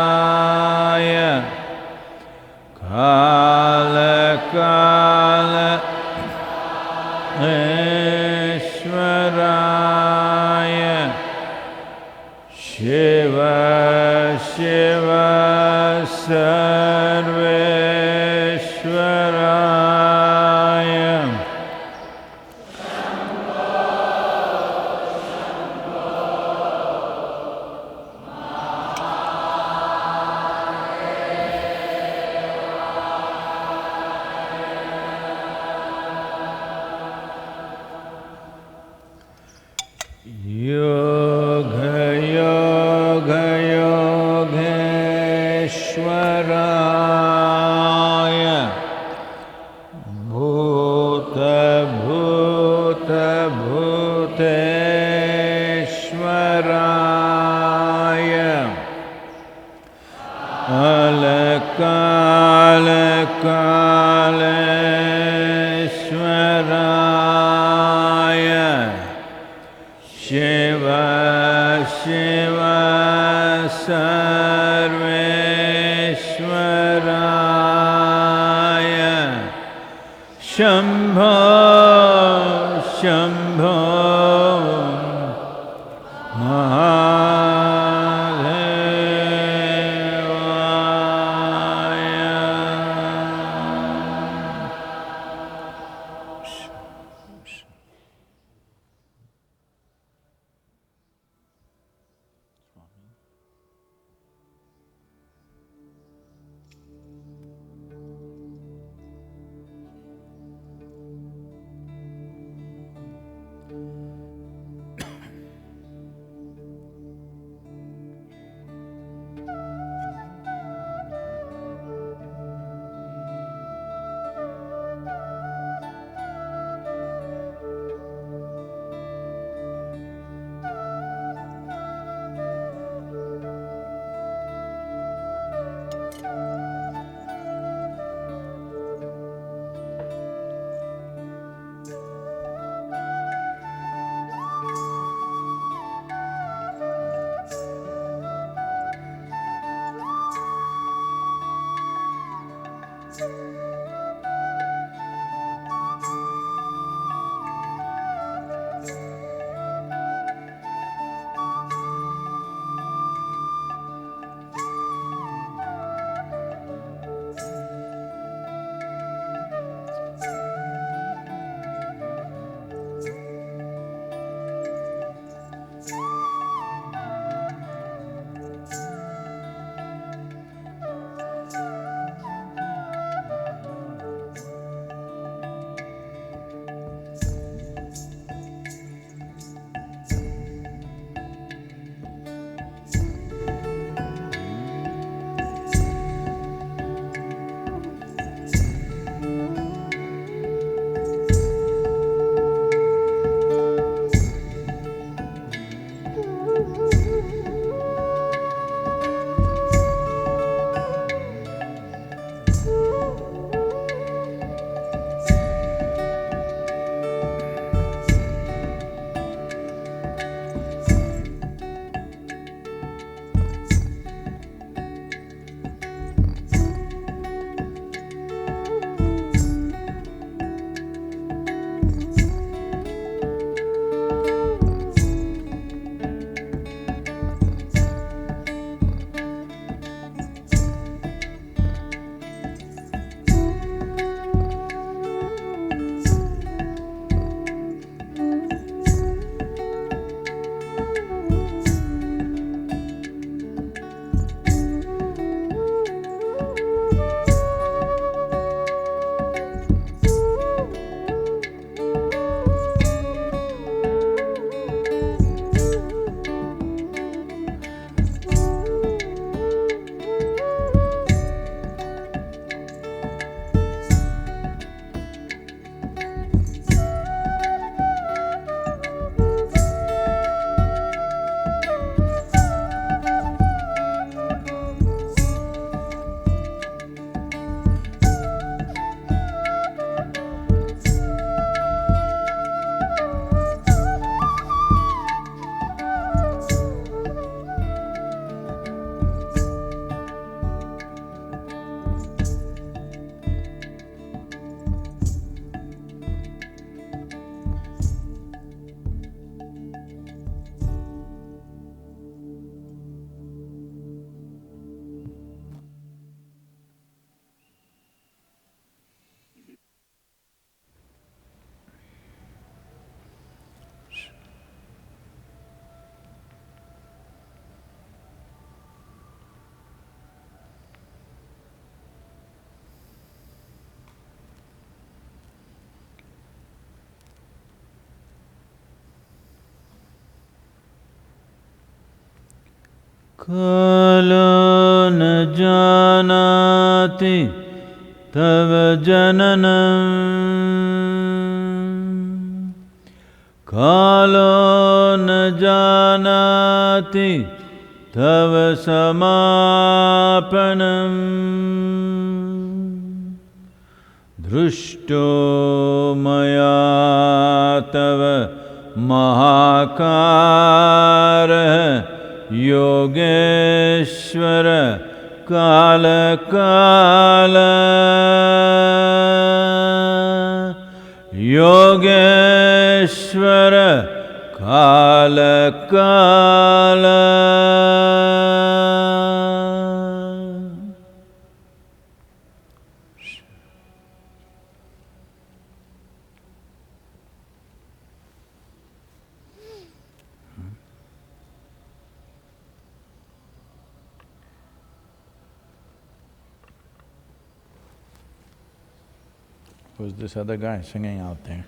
Bhuteshwaraya Kala Kala Ishwaraya Shiva Shiva Sarveshwaraya Yoga Yoga Yogeshwaraya Bhuta Bhuta Bhuteshwaraya Kala Kaleshwaraya Shiva Shiva Sarveshwaraya Shambho Shambho Kalo न जानति तव जननम् Kalo न जानति तव समापनम् Drushto maya tava mahakara Yogeshwara Kala Kala Yogeshwara Kala Kala. Who's this other guy singing out there?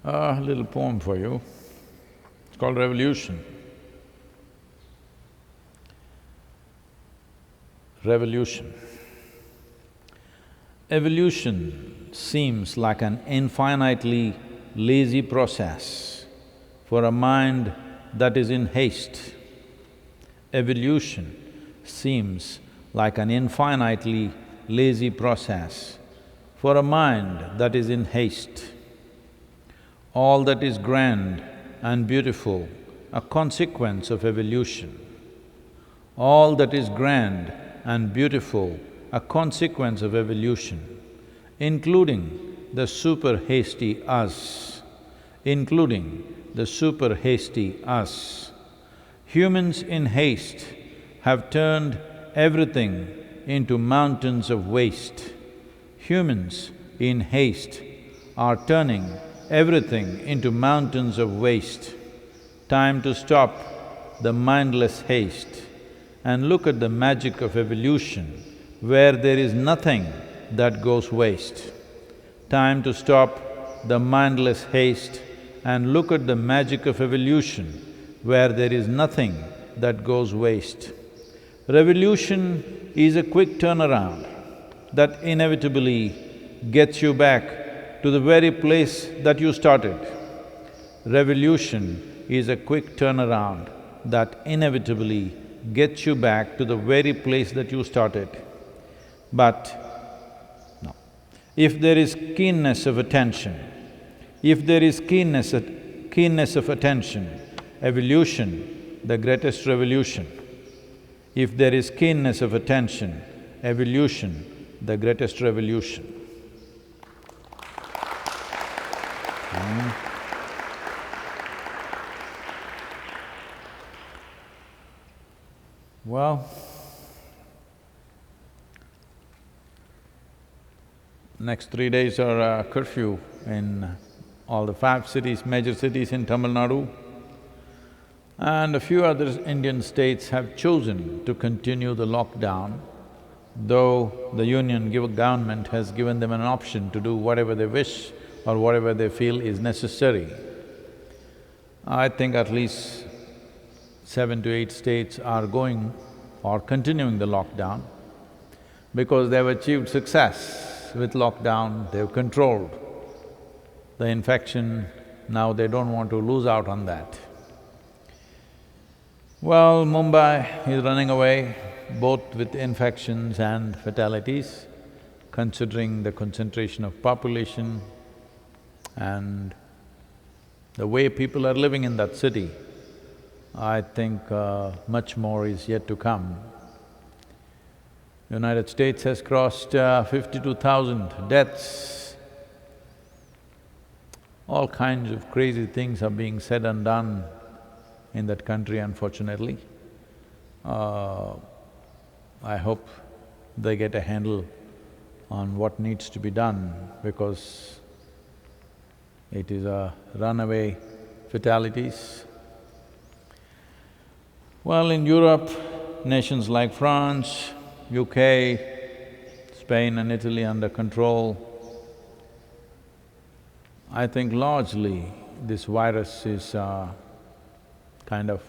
A little poem for you. It's called Revolution. Revolution. Evolution seems like an infinitely lazy process for a mind that is in haste. Evolution seems like an infinitely lazy process for a mind that is in haste. All that is grand and beautiful, a consequence of evolution. All that is grand and beautiful, a consequence of evolution, including the super hasty us, including the super hasty us. Humans in haste have turned everything into mountains of waste. Humans in haste are turning everything into mountains of waste. Time to stop the mindless haste and look at the magic of evolution, where there is nothing that goes waste. Time to stop the mindless haste and look at the magic of evolution, where there is nothing that goes waste. Revolution is a quick turnaround that inevitably gets you back to the very place that you started. Revolution is a quick turnaround that inevitably gets you back to the very place that you started. But no, if there is keenness of attention, if there is keenness of attention, evolution, the greatest revolution. If there is keenness of attention, evolution, the greatest revolution. Well, next 3 days are curfew in all the 5 cities, major cities in Tamil Nadu, and a few other Indian states have chosen to continue the lockdown, though the union government has given them an option to do whatever they wish or whatever they feel is necessary. I think at least 7 to 8 states are going or continuing the lockdown because they've achieved success with lockdown, they've controlled the infection, now they don't want to lose out on that. Well, Mumbai is running away both with infections and fatalities, considering the concentration of population and the way people are living in that city. I think much more is yet to come. United States has crossed 52,000 deaths. All kinds of crazy things are being said and done in that country, unfortunately. I hope they get a handle on what needs to be done, because it is a runaway fatalities. Well, in Europe, nations like France, UK, Spain and Italy under control. I think largely this virus is kind of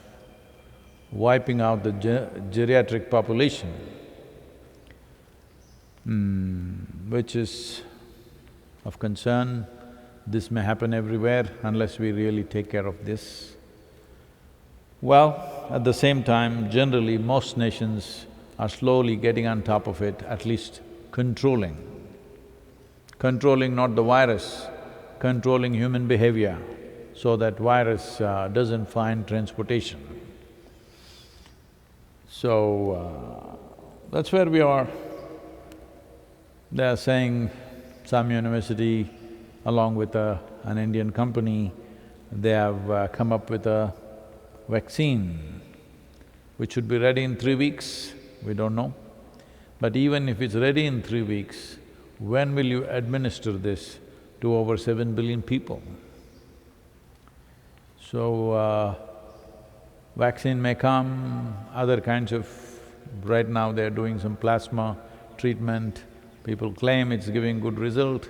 wiping out the geriatric population, which is of concern. This may happen everywhere unless we really take care of this. Well, at the same time, generally most nations are slowly getting on top of it, at least controlling. Controlling not the virus, controlling human behavior so that virus doesn't find transportation. So, that's where we are. They are saying some university along with an Indian company, they have come up with a vaccine which should be ready in 3 weeks, we don't know. But even if it's ready in 3 weeks, when will you administer this to over 7 billion people? So, vaccine may come, other kinds of… right now they're doing some plasma treatment, people claim it's giving good result,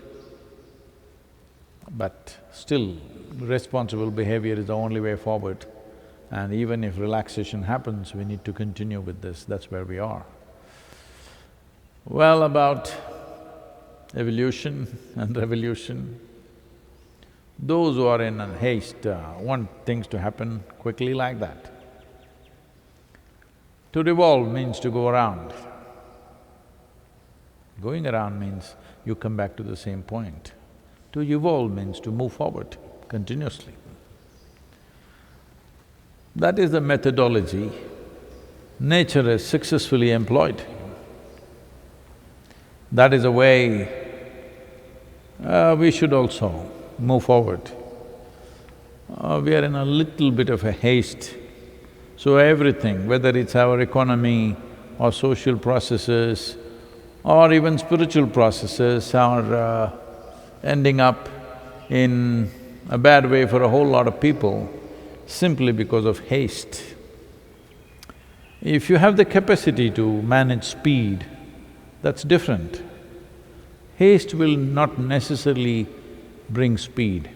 but still responsible behavior is the only way forward. And even if relaxation happens, we need to continue with this, that's where we are. Well, about evolution and revolution, those who are in a haste want things to happen quickly like that. To revolve means to go around. Going around means you come back to the same point. To evolve means to move forward continuously. That is the methodology nature has successfully employed. That is a way we should also move forward. We are in a little bit of a haste, so everything, whether it's our economy or social processes or even spiritual processes are ending up in a bad way for a whole lot of people simply because of haste. If you have the capacity to manage speed, that's different. Haste will not necessarily bring speed,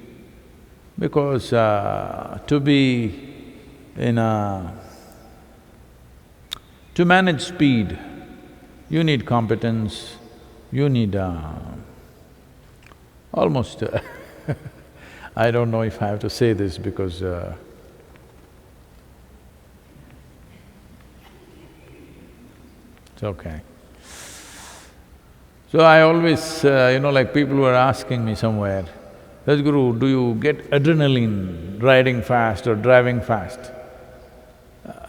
because to manage speed, you need competence, you need almost I don't know if I have to say this because it's okay. So I always, like people were asking me somewhere, Sadhguru, do you get adrenaline riding fast or driving fast?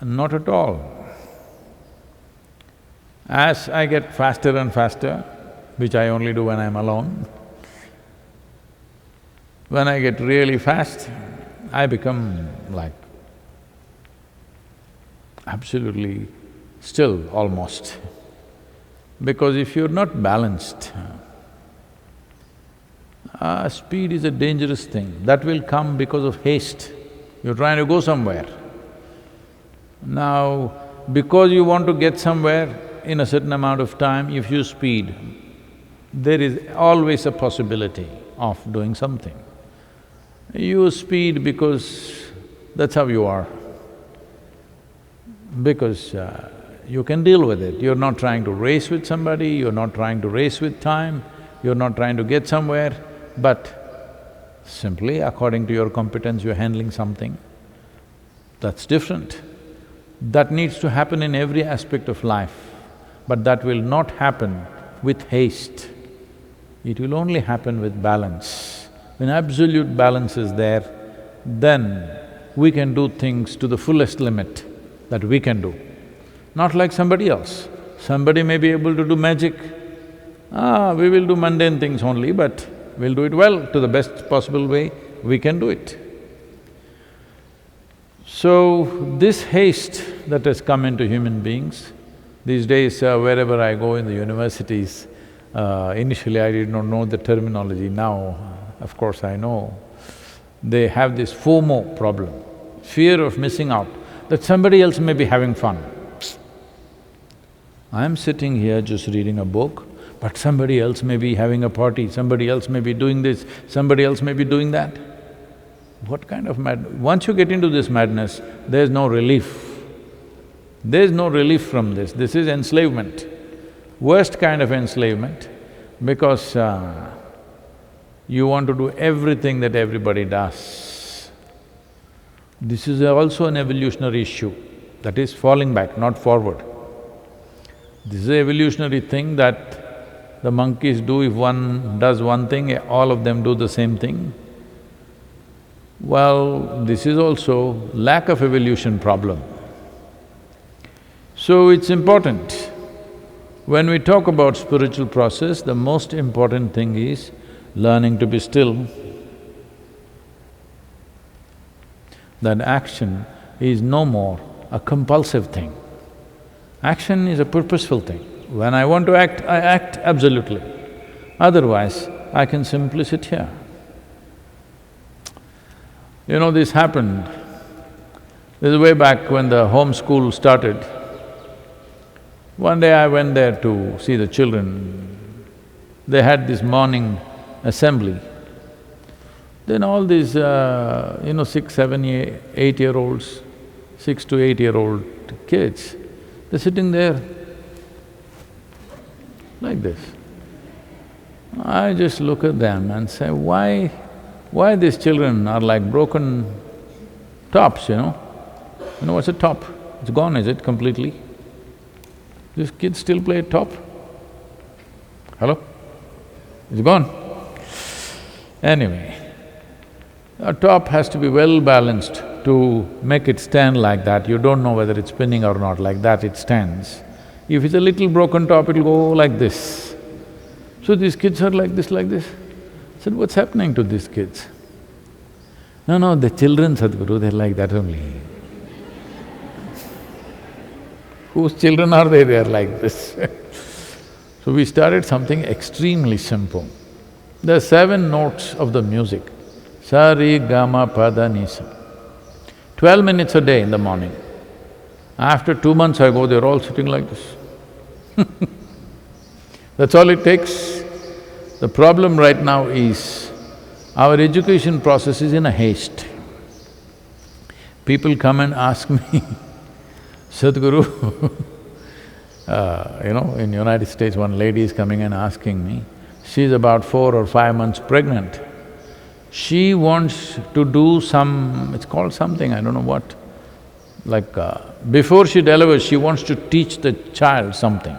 Not at all. As I get faster and faster, which I only do when I'm alone, when I get really fast, I become like absolutely still almost. Because if you're not balanced, speed is a dangerous thing. That will come because of haste. You're trying to go somewhere. Now, because you want to get somewhere in a certain amount of time, if you speed, there is always a possibility of doing something. You speed because that's how you are. Because you can deal with it. You're not trying to race with somebody, you're not trying to race with time, you're not trying to get somewhere, but simply according to your competence, you're handling something. That's different. That needs to happen in every aspect of life, but that will not happen with haste. It will only happen with balance. When absolute balance is there, then we can do things to the fullest limit that we can do. Not like somebody else. Somebody may be able to do magic. We will do mundane things only, but we'll do it well to the best possible way we can do it. So, this haste that has come into human beings, these days wherever I go in the universities, initially I did not know the terminology, now of course I know. They have this FOMO problem, fear of missing out, that somebody else may be having fun. I'm sitting here just reading a book, But somebody else may be having a party, somebody else may be doing this, somebody else may be doing that. What kind of Once you get into this madness, there's no relief. There's no relief from this. This is enslavement, worst kind of enslavement, because you want to do everything that everybody does. This is also an evolutionary issue, that is falling back, not forward. This is an evolutionary thing that the monkeys do. If one does one thing, all of them do the same thing. Well, this is also lack of evolution problem. So it's important. When we talk about spiritual process, the most important thing is learning to be still. That action is no more a compulsive thing. Action is a purposeful thing. When I want to act, I act absolutely. Otherwise, I can simply sit here. You know, this happened, this is way back when the home school started. One day I went there to see the children. They had this morning assembly. Then all these, 6, 7, 8-year-olds, 6 to 8-year-old kids, they're sitting there like this. I just look at them and say, why these children are like broken tops, You know what's a top? It's gone, is it, completely? These kids still play top? Hello? It's gone. Anyway, a top has to be well balanced to make it stand like that. You don't know whether it's spinning or not, like that it stands. If it's a little broken top, it'll go like this. So these kids are like this, like this. I said, what's happening to these kids? No, the children, Sadhguru, they're like that only. Whose children are they? They are like this. So we started something extremely simple. There are 7 notes of the music, sa, ri, ga, ma, pa, da, ni, sa. 12 minutes a day in the morning. After 2 months I go, they're all sitting like this. That's all it takes. The problem right now is, our education process is in a haste. People come and ask me, Sadhguru, in United States, one lady is coming and asking me, she's about 4 or 5 months pregnant. She wants to do it's called something, I don't know what, before she delivers, she wants to teach the child something.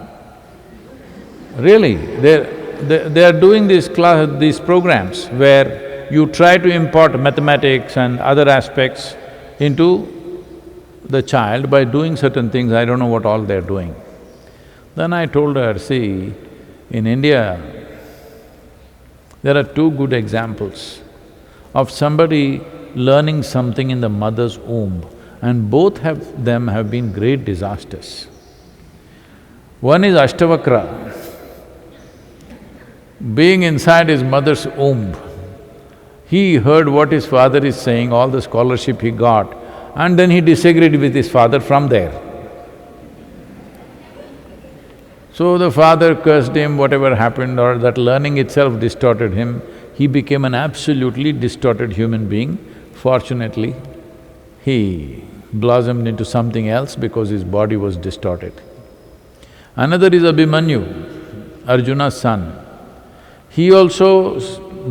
Really, they are doing these programs where you try to impart mathematics and other aspects into the child by doing certain things. I don't know what all they're doing. Then I told her, see, in India, there are 2 good examples of somebody learning something in the mother's womb, and both of them have been great disasters. One is Ashtavakra. Being inside his mother's womb, he heard what his father is saying, all the scholarship he got, and then he disagreed with his father from there. So the father cursed him, whatever happened, or that learning itself distorted him. He became an absolutely distorted human being. Fortunately, he blossomed into something else because his body was distorted. Another is Abhimanyu, Arjuna's son. He also,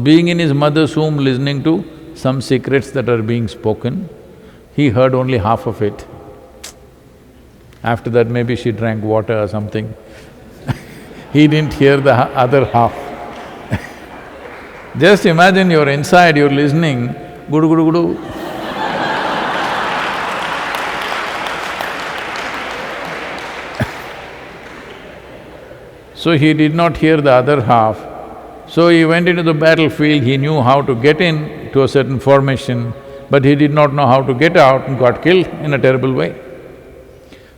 being in his mother's womb, listening to some secrets that are being spoken, he heard only half of it. After that, maybe she drank water or something. He didn't hear the other half. Just imagine you're inside, you're listening, gudu gudu gudu. So he did not hear the other half. So he went into the battlefield, he knew how to get in to a certain formation, but he did not know how to get out and got killed in a terrible way.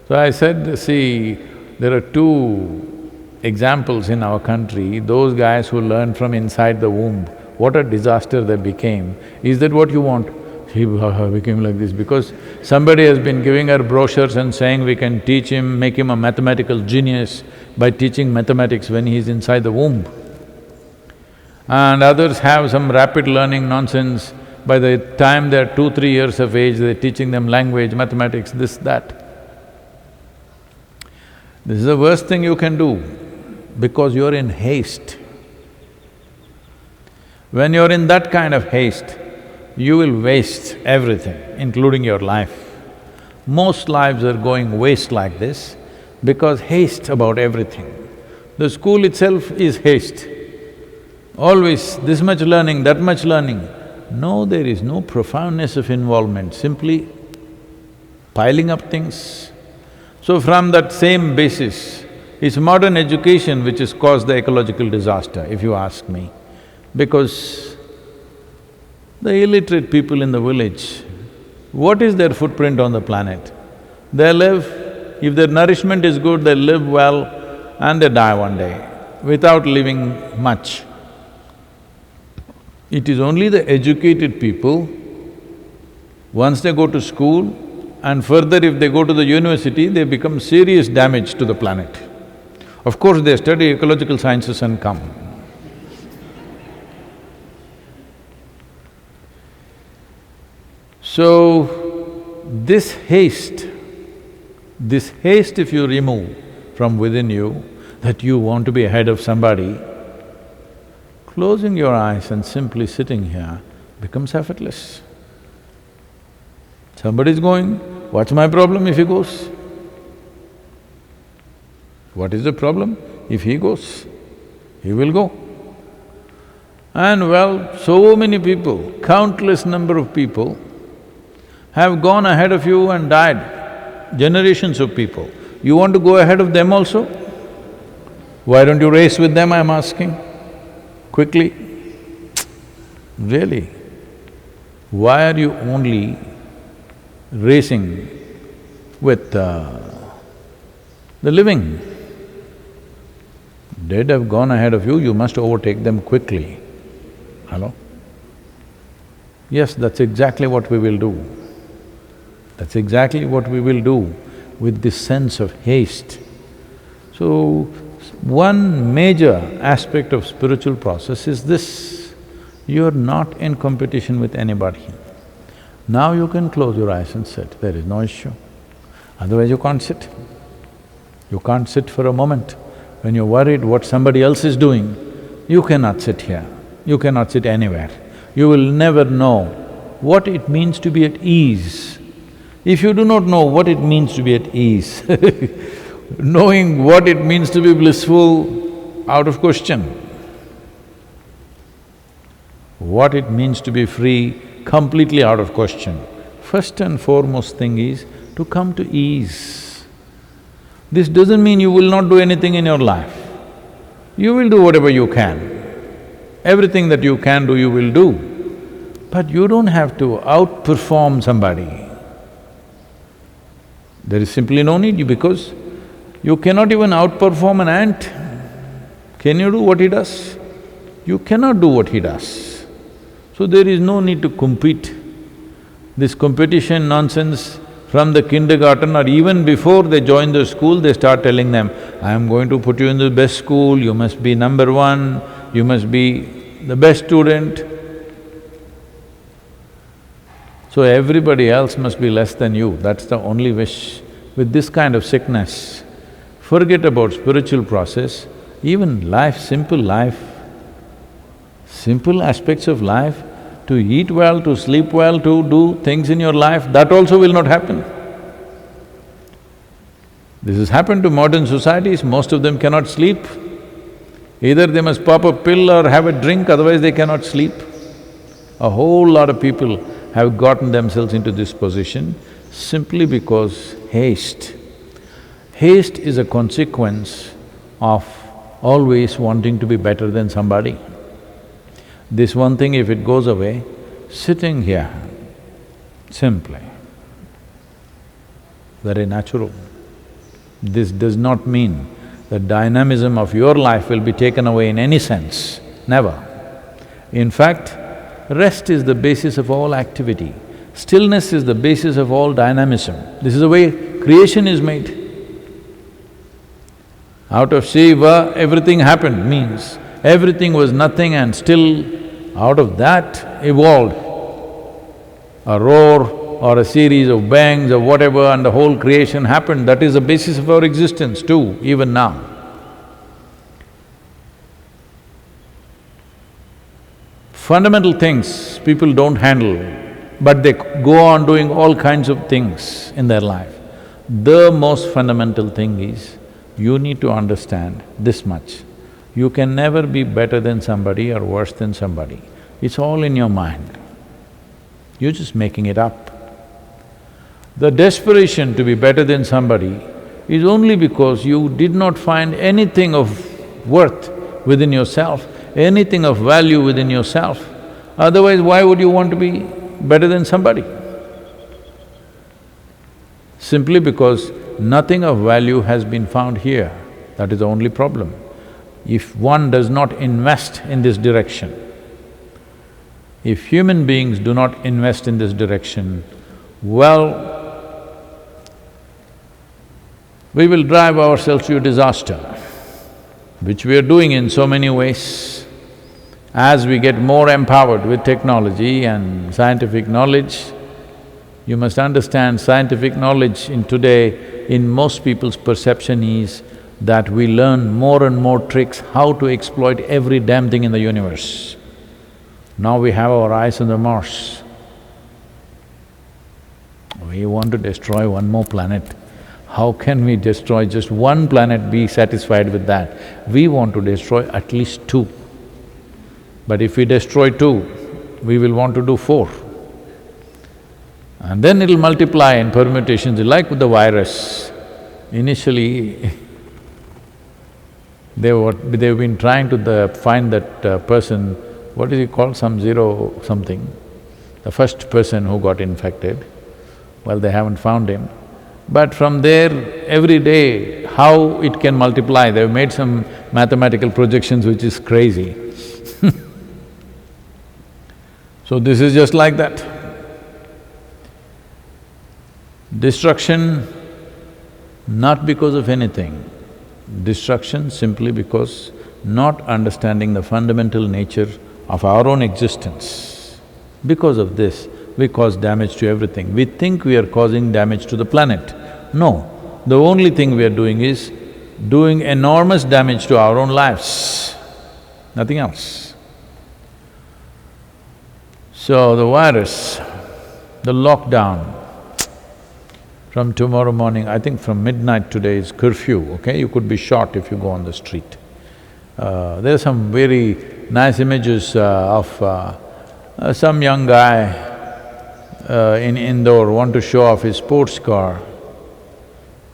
So I said, see, there are 2 examples in our country, those guys who learned from inside the womb, what a disaster they became. Is that what you want? He became like this because somebody has been giving her brochures and saying we can teach him, make him a mathematical genius, by teaching mathematics when he's inside the womb. And others have some rapid learning nonsense. By the time they're 2-3 years of age, they're teaching them language, mathematics, this, that. This is the worst thing you can do because you're in haste. When you're in that kind of haste, you will waste everything, including your life. Most lives are going waste like this because haste about everything. The school itself is haste. Always this much learning, that much learning. No, there is no profoundness of involvement, simply piling up things. So from that same basis, it's modern education which has caused the ecological disaster, if you ask me. Because the illiterate people in the village, what is their footprint on the planet? They live, if their nourishment is good, they live well and they die one day without living much. It is only the educated people, once they go to school and further if they go to the university, they become serious damage to the planet. Of course, they study ecological sciences and come. So, this haste if you remove from within you, that you want to be ahead of somebody, closing your eyes and simply sitting here becomes effortless. Somebody's going, what's my problem if he goes? What is the problem? If he goes, he will go. And well, so many people, countless number of people have gone ahead of you and died, generations of people. You want to go ahead of them also? Why don't you race with them, I'm asking? Quickly. Really? Why are you only racing with the living? Dead have gone ahead of you, you must overtake them quickly. Hello? Yes, that's exactly what we will do. That's exactly what we will do with this sense of haste. So, one major aspect of spiritual process is this, you're not in competition with anybody. Now you can close your eyes and sit, there is no issue. Otherwise you can't sit. You can't sit for a moment. When you're worried what somebody else is doing, you cannot sit here, you cannot sit anywhere. You will never know what it means to be at ease. If you do not know what it means to be at ease, knowing what it means to be blissful, out of question. What it means to be free, completely out of question. First and foremost thing is to come to ease. This doesn't mean you will not do anything in your life. You will do whatever you can. Everything that you can do, you will do. But you don't have to outperform somebody. There is simply no need because you cannot even outperform an ant. Can you do what he does? You cannot do what he does. So there is no need to compete. This competition nonsense from the kindergarten or even before they join the school, they start telling them, I am going to put you in the best school, you must be number one, you must be the best student. So everybody else must be less than you, that's the only wish. With this kind of sickness, forget about spiritual process, even life, simple aspects of life, to eat well, to sleep well, to do things in your life, that also will not happen. This has happened to modern societies, most of them cannot sleep. Either they must pop a pill or have a drink, otherwise they cannot sleep. A whole lot of people have gotten themselves into this position simply because haste. Haste is a consequence of always wanting to be better than somebody. This one thing, if it goes away, sitting here, simply, very natural. This does not mean the dynamism of your life will be taken away in any sense, never. In fact, rest is the basis of all activity. Stillness is the basis of all dynamism. This is the way creation is made. Out of Shiva, everything happened, means everything was nothing and still out of that evolved a roar or a series of bangs or whatever, and the whole creation happened. That is the basis of our existence too, even now. Fundamental things people don't handle, but they go on doing all kinds of things in their life. The most fundamental thing is, you need to understand this much. You can never be better than somebody or worse than somebody. It's all in your mind. You're just making it up. The desperation to be better than somebody is only because you did not find anything of worth within yourself, anything of value within yourself. Otherwise, why would you want to be better than somebody? Simply because nothing of value has been found here, that is the only problem. If one does not invest in this direction, if human beings do not invest in this direction, well, we will drive ourselves to a disaster, which we are doing in so many ways. As we get more empowered with technology and scientific knowledge, you must understand scientific knowledge in today, in most people's perception is that we learn more and more tricks how to exploit every damn thing in the universe. Now we have our eyes on the Mars. We want to destroy one more planet. How can we destroy just one planet, be satisfied with that? We want to destroy at least two. But if we destroy two, we will want to do four. And then it'll multiply in permutations, like with the virus. Initially, they've been trying to find that person, what is he called, some zero something, the first person who got infected. Well, they haven't found him. But from there, every day, how it can multiply, they've made some mathematical projections which is crazy. So this is just like that. Destruction, not because of anything. Destruction simply because not understanding the fundamental nature of our own existence. Because of this, we cause damage to everything. We think we are causing damage to the planet. No, the only thing we are doing is doing enormous damage to our own lives, nothing else. So the virus, the lockdown, from tomorrow morning, I think from midnight today is curfew, okay? You could be shot if you go on the street. There are some very nice images of some young guy in Indore want to show off his sports car,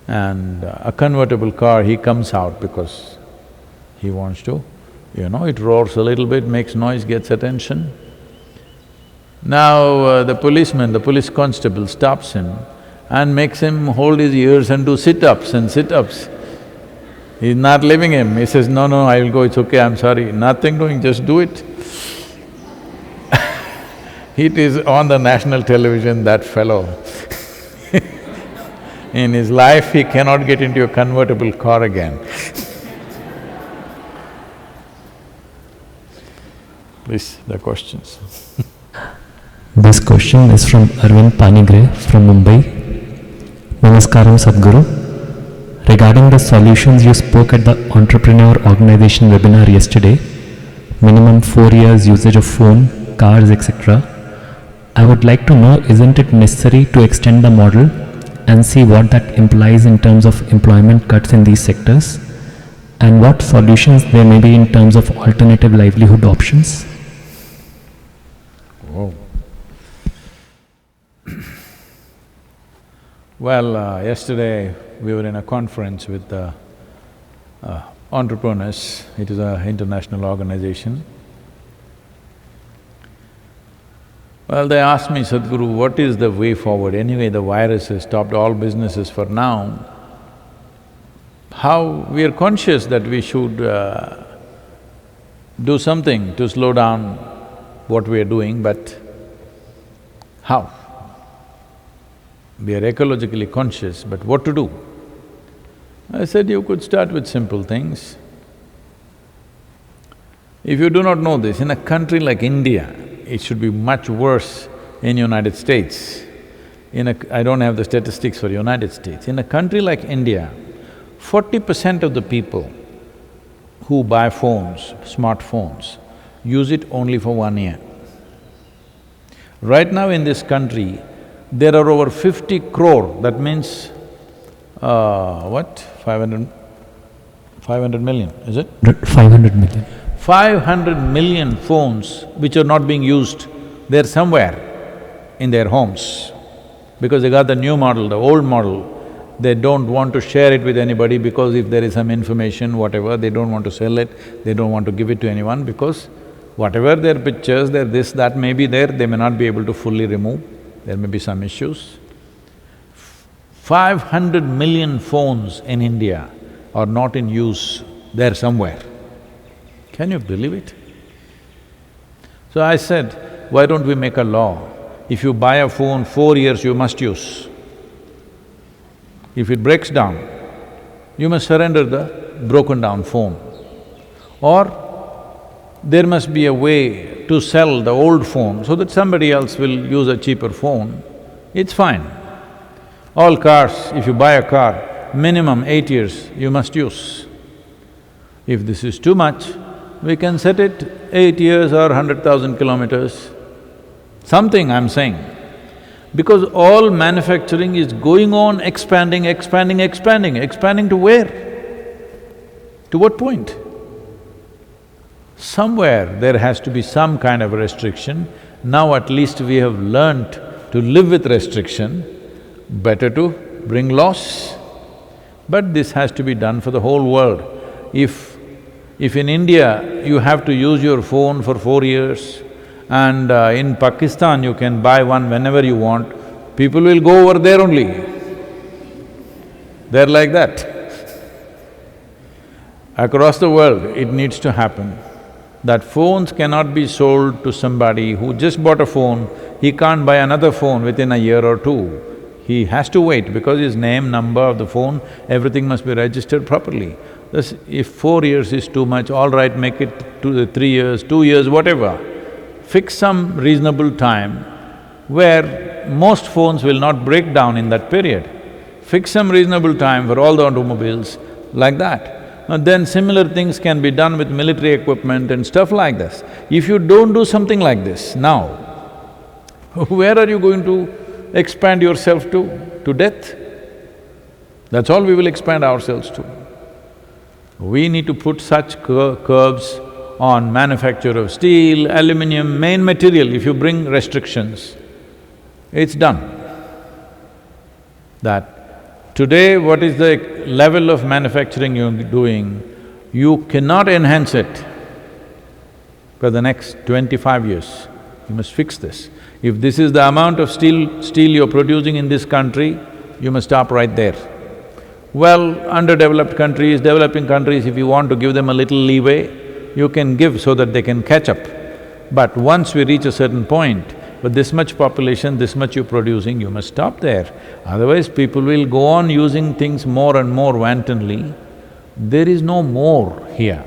and a convertible car, he comes out because he wants to, it roars a little bit, makes noise, gets attention. Now the police constable stops him and makes him hold his ears and do sit-ups and sit-ups. He's not leaving him. He says, no, I will go, it's okay, I'm sorry. Nothing doing, just do it. It is on the national television, that fellow. In his life, he cannot get into a convertible car again. Please, the questions. This question is from Arvind Panigre from Mumbai. Namaskaram Sadhguru. Regarding the solutions you spoke at the Entrepreneur Organization webinar yesterday, minimum 4 years usage of phone, cars, etc., I would like to know, isn't it necessary to extend the model and see what that implies in terms of employment cuts in these sectors, and what solutions there may be in terms of alternative livelihood options? Whoa. Well, yesterday we were in a conference with entrepreneurs. It is an international organization. Well, they asked me, Sadhguru, what is the way forward? Anyway, the virus has stopped all businesses for now. How… we are conscious that we should do something to slow down what we are doing, but how? We are ecologically conscious, but what to do? I said, you could start with simple things. If you do not know this, in a country like India, it should be much worse in United States. I don't have the statistics for United States. In a country like India, 40% of the people who buy phones, smartphones, use it only for 1 year. Right now in this country, there are over 50 crore, that means, what? 500 million, is it? 500 million. 500 million phones which are not being used, they're somewhere in their homes. Because they got the new model, the old model, they don't want to share it with anybody because if there is some information, whatever, they don't want to sell it, they don't want to give it to anyone because whatever their pictures, their this, that may be there, they may not be able to fully remove, there may be some issues. 500 million phones in India are not in use, they're somewhere. Can you believe it? So I said, why don't we make a law? If you buy a phone, 4 years you must use. If it breaks down, you must surrender the broken down phone. Or there must be a way to sell the old phone so that somebody else will use a cheaper phone, it's fine. All cars, if you buy a car, minimum 8 years you must use. If this is too much, we can set it 8 years or 100,000 kilometers. Something I'm saying. Because all manufacturing is going on expanding to where? To what point? Somewhere there has to be some kind of restriction. Now at least we have learnt to live with restriction, better to bring laws. But this has to be done for the whole world. If in India you have to use your phone for 4 years and in Pakistan you can buy one whenever you want, people will go over there only. They're like that. Across the world, it needs to happen that phones cannot be sold to somebody who just bought a phone, he can't buy another phone within a year or two. He has to wait because his name, number of the phone, everything must be registered properly. Thus, if 4 years is too much, all right, make it 3 years, 2 years, whatever. Fix some reasonable time where most phones will not break down in that period. Fix some reasonable time for all the automobiles, like that. And then similar things can be done with military equipment and stuff like this. If you don't do something like this now, where are you going to expand yourself to? To death? That's all we will expand ourselves to. We need to put such curbs on manufacture of steel, aluminum, main material. If you bring restrictions, it's done. That today what is the level of manufacturing you're doing, you cannot enhance it for the next 25 years. You must fix this. If this is the amount of steel you're producing in this country, you must stop right there. Well, underdeveloped countries, developing countries, if you want to give them a little leeway, you can give so that they can catch up. But once we reach a certain point, with this much population, this much you're producing, you must stop there. Otherwise, people will go on using things more and more wantonly. There is no more here.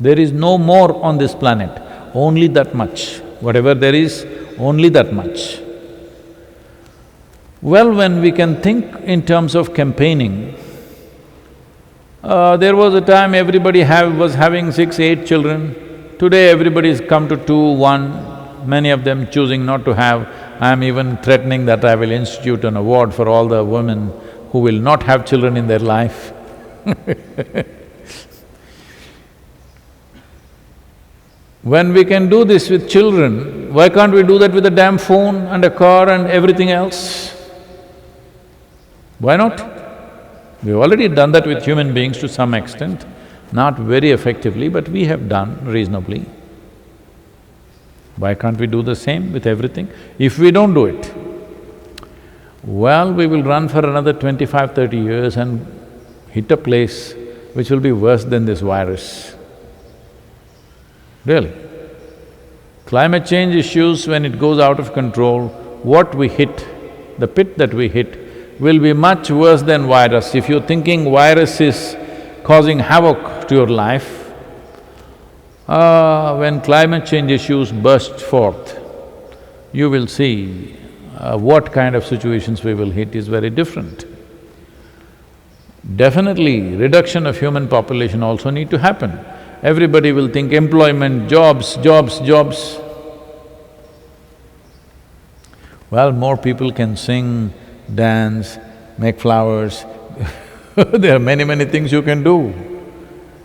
There is no more on this planet, only that much. Whatever there is, only that much. Well, when we can think in terms of campaigning, there was a time everybody was having 6, 8 children. Today everybody's come to 2, 1, many of them choosing not to have. I'm even threatening that I will institute an award for all the women who will not have children in their life. When we can do this with children, why can't we do that with a damn phone and a car and everything else? Why not? We've already done that with human beings to some extent, not very effectively, but we have done reasonably. Why can't we do the same with everything? If we don't do it, well, we will run for another 25, 30 years and hit a place which will be worse than this virus. Really. Climate change issues, when it goes out of control, what we hit, the pit that we hit, will be much worse than virus. If you're thinking virus is causing havoc to your life, when climate change issues burst forth, you will see what kind of situations we will hit is very different. Definitely, reduction of human population also need to happen. Everybody will think employment, jobs, jobs, jobs. Well, more people can sing, dance, make flowers. There are many things you can do.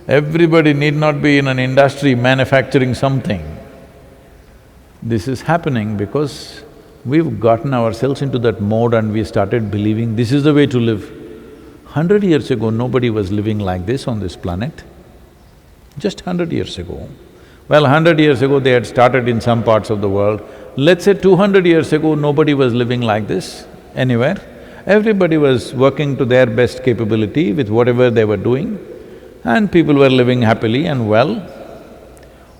Everybody need not be in an industry manufacturing something. This is happening because we've gotten ourselves into that mode and we started believing this is the way to live. 100 years ago, nobody was living like this on this planet. Just 100 years ago. Well, 100 years ago they had started in some parts of the world. Let's say 200 years ago, nobody was living like this anywhere. Everybody was working to their best capability with whatever they were doing, and people were living happily and well.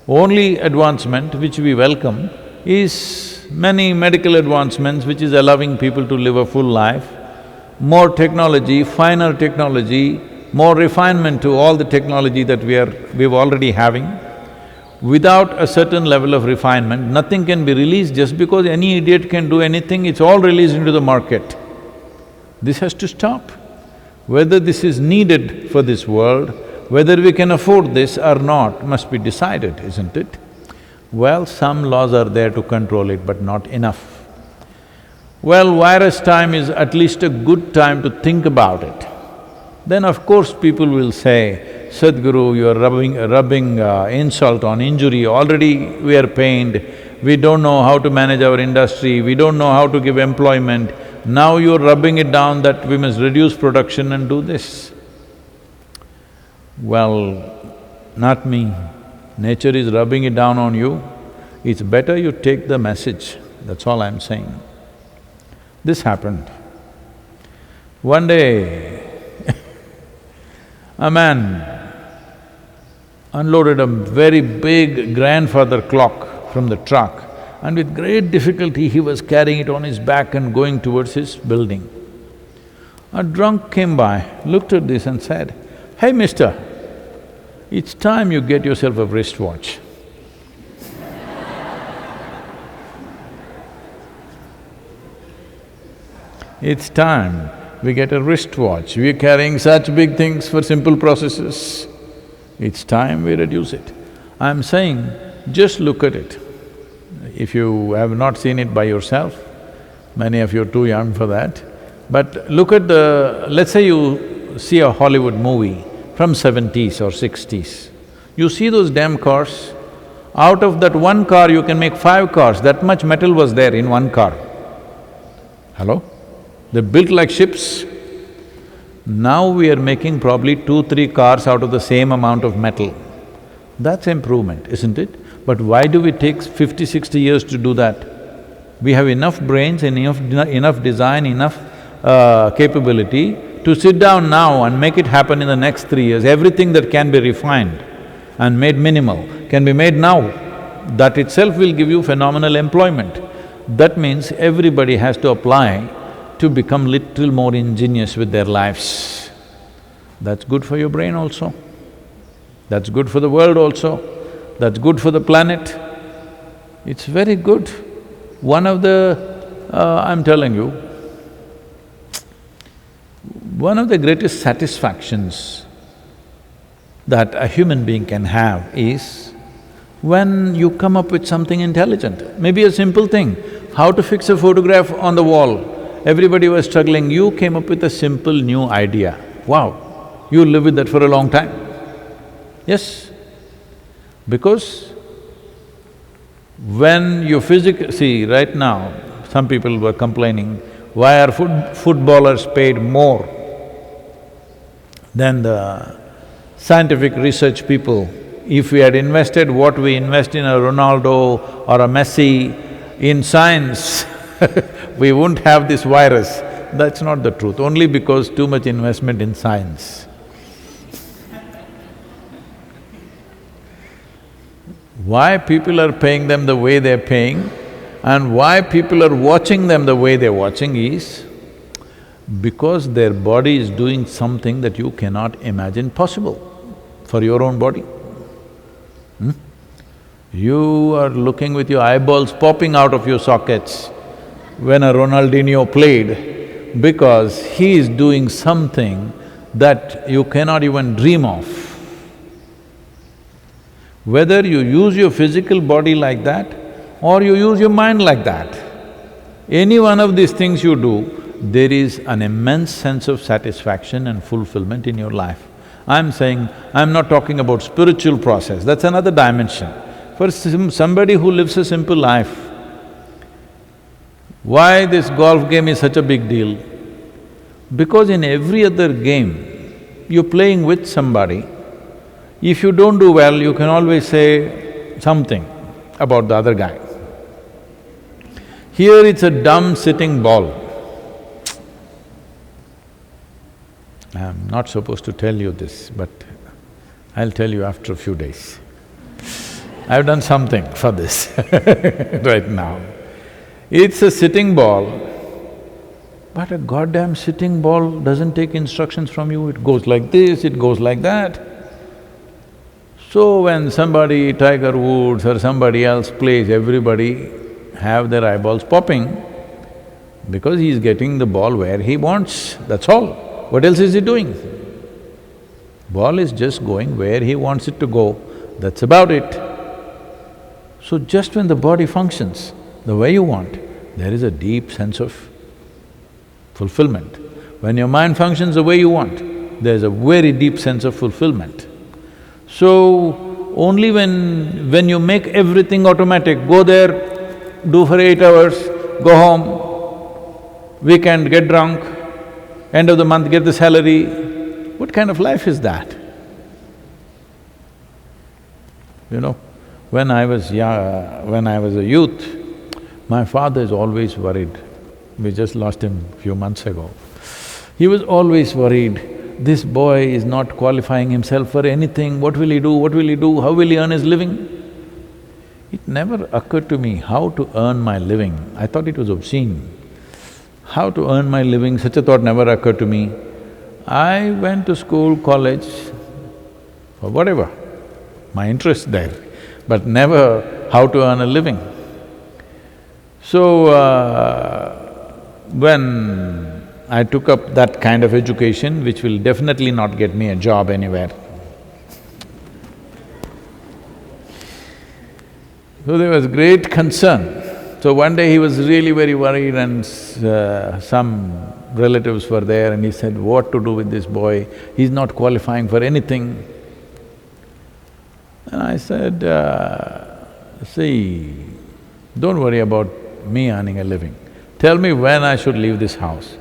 Only advancement which we welcome is many medical advancements which is allowing people to live a full life, more technology, finer technology, more refinement to all the technology that we're already having. Without a certain level of refinement, nothing can be released. Just because any idiot can do anything, it's all released into the market. This has to stop. Whether this is needed for this world, whether we can afford this or not, must be decided, isn't it? Well, some laws are there to control it, but not enough. Well, virus time is at least a good time to think about it. Then of course people will say, Sadhguru, you are rubbing insult on injury, already we are pained, we don't know how to manage our industry, we don't know how to give employment, now you're rubbing it down that we must reduce production and do this. Well, not me. Nature is rubbing it down on you. It's better you take the message, that's all I'm saying. This happened. One day, a man unloaded a very big grandfather clock from the truck, and with great difficulty he was carrying it on his back and going towards his building. A drunk came by, looked at this and said, "Hey mister, it's time you get yourself a wristwatch." It's time we get a wristwatch. We're carrying such big things for simple processes. It's time we reduce it. I'm saying, just look at it. If you have not seen it by yourself, many of you are too young for that, but look at let's say you see a Hollywood movie from 70s or 60s. You see those damn cars, out of that one car you can make 5 cars, that much metal was there in one car. Hello? They're built like ships. Now we are making probably 2-3 cars out of the same amount of metal. That's improvement, isn't it? But why do we take 50-60 years to do that? We have enough brains, enough design, enough capability to sit down now and make it happen in the next 3 years. Everything that can be refined and made minimal can be made now. That itself will give you phenomenal employment. That means everybody has to apply to become little more ingenious with their lives. That's good for your brain also. That's good for the world also. That's good for the planet. It's very good. One of I'm telling you, one of the greatest satisfactions that a human being can have is when you come up with something intelligent. Maybe a simple thing, how to fix a photograph on the wall. Everybody was struggling, you came up with a simple new idea. Wow, you live with that for a long time. Yes, because when you see, right now, some people were complaining, why are footballers paid more than the scientific research people? If we had invested what we invest in a Ronaldo or a Messi in science, we wouldn't have this virus. That's not the truth, only because too much investment in science. Why people are paying them the way they're paying and why people are watching them the way they're watching is, because their body is doing something that you cannot imagine possible for your own body. You are looking with your eyeballs popping out of your sockets when a Ronaldinho played, because he is doing something that you cannot even dream of. Whether you use your physical body like that or you use your mind like that, any one of these things you do, there is an immense sense of satisfaction and fulfillment in your life. I'm saying, I'm not talking about spiritual process, that's another dimension. For somebody who lives a simple life, why this golf game is such a big deal? Because in every other game, you're playing with somebody. If you don't do well, you can always say something about the other guy. Here it's a dumb sitting ball. I'm not supposed to tell you this, but I'll tell you after a few days. I've done something for this right now. It's a sitting ball, but a goddamn sitting ball doesn't take instructions from you, it goes like this, it goes like that. So when somebody, Tiger Woods or somebody else plays, everybody have their eyeballs popping because he's getting the ball where he wants, that's all. What else is he doing? Ball is just going where he wants it to go, that's about it. So just when the body functions the way you want, there is a deep sense of fulfillment. When your mind functions the way you want, there's a very deep sense of fulfillment. So, only when you make everything automatic, go there, do for 8 hours, go home, weekend get drunk, end of the month get the salary, what kind of life is that? You know, when I was a youth, my father is always worried. We just lost him a few months ago. He was always worried, this boy is not qualifying himself for anything, what will he do, what will he do, how will he earn his living? It never occurred to me how to earn my living. I thought it was obscene. How to earn my living, such a thought never occurred to me. I went to school, college, or whatever, my interest there, but never how to earn a living. So, when I took up that kind of education, which will definitely not get me a job anywhere. So there was great concern. So one day he was really very worried and some relatives were there and he said, what to do with this boy? He's not qualifying for anything. And I said, see, don't worry about me earning a living. Tell me when I should leave this house.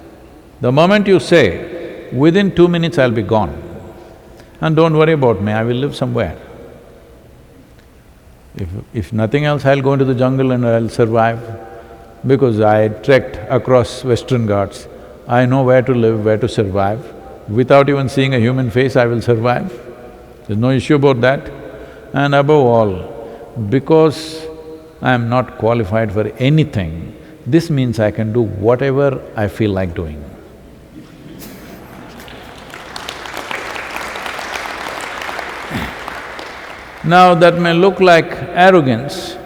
The moment you say, within 2 minutes I'll be gone. And don't worry about me, I will live somewhere. If nothing else, I'll go into the jungle and I'll survive. Because I trekked across Western Ghats, I know where to live, where to survive. Without even seeing a human face, I will survive. There's no issue about that. And above all, because I'm not qualified for anything, this means I can do whatever I feel like doing. Now that may look like arrogance,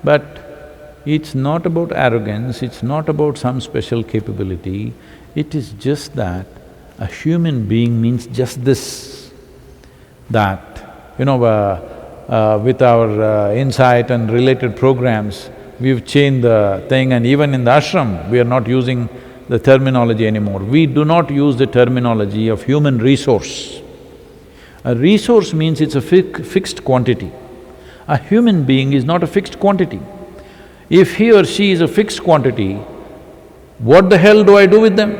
but it's not about arrogance, it's not about some special capability, it is just that a human being means just this, that, you know, with our insight and related programs, we've changed the thing, and even in the ashram, we are not using the terminology anymore. We do not use the terminology of human resource. A resource means it's a fixed quantity. A human being is not a fixed quantity. If he or she is a fixed quantity, what the hell do I do with them?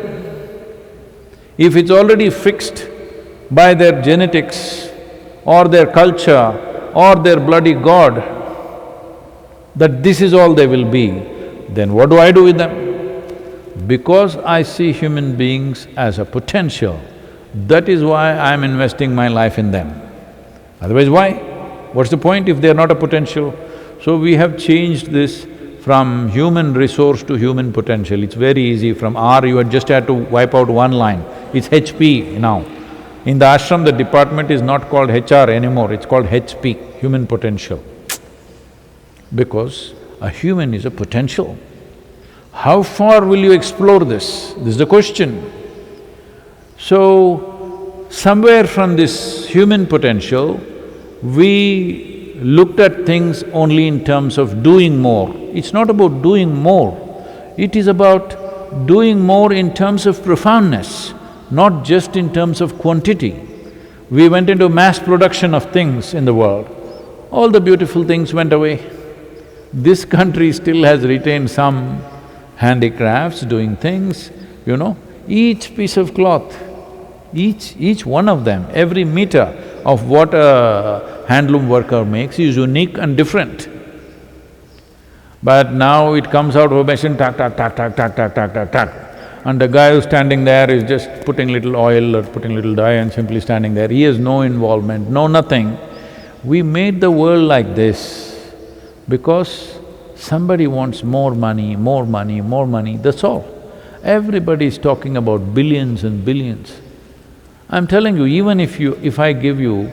If it's already fixed by their genetics or their culture or their bloody god, that this is all they will be, then what do I do with them? Because I see human beings as a potential, that is why I'm investing my life in them. Otherwise, why? What's the point if they're not a potential? So we have changed this from human resource to human potential. It's very easy. From R, you had just had to wipe out one line. It's HP now. In the ashram, the department is not called HR anymore, it's called HP, human potential. Because a human is a potential. How far will you explore this? This is the question. So, somewhere from this human potential, we looked at things only in terms of doing more. It's not about doing more, it is about doing more in terms of profoundness, not just in terms of quantity. We went into mass production of things in the world, all the beautiful things went away. This country still has retained some handicrafts, doing things, you know. Each piece of cloth, each one of them, every meter of what a handloom worker makes is unique and different. But now it comes out of a machine, tack, tack, tack, tack, tack, tack, tack, tack, tack. And the guy who's standing there is just putting little oil or putting little dye and simply standing there. He has no involvement, no nothing. We made the world like this because somebody wants more money, more money, more money, that's all. Everybody is talking about billions and billions. I'm telling you, even if I give you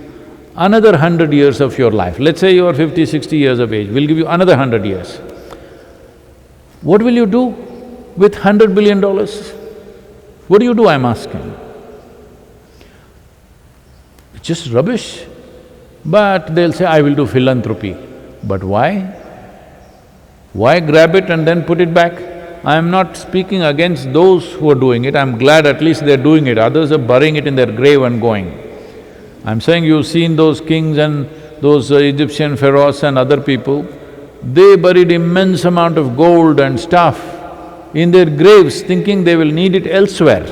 another 100 years of your life, let's say you are 50, 60 years of age, we'll give you another 100 years. What will you do with $100 billion? What do you do, I'm asking? It's just rubbish. But they'll say, I will do philanthropy. But why? Why grab it and then put it back? I am not speaking against those who are doing it, I'm glad at least they're doing it, others are burying it in their grave and going. I'm saying you've seen those kings and those Egyptian pharaohs and other people, they buried immense amount of gold and stuff in their graves thinking they will need it elsewhere.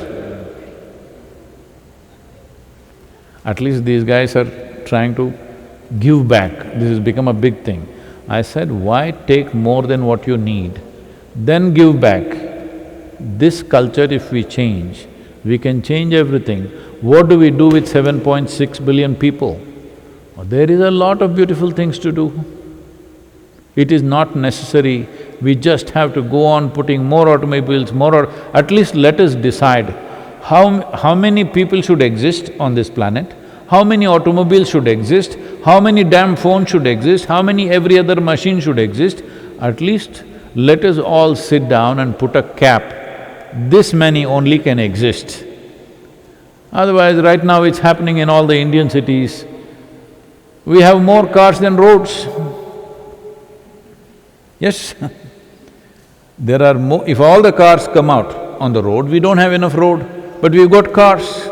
At least these guys are trying to give back, this has become a big thing. I said, why take more than what you need, then give back? This culture if we change, we can change everything. What do we do with 7.6 billion people? There is a lot of beautiful things to do. It is not necessary, we just have to go on putting more automobiles, at least let us decide how many people should exist on this planet, how many automobiles should exist, how many damn phones should exist, how many every other machine should exist. At least let us all sit down and put a cap, this many only can exist. Otherwise, right now it's happening in all the Indian cities. We have more cars than roads. Yes, there are more… If all the cars come out on the road, we don't have enough road, but we've got cars.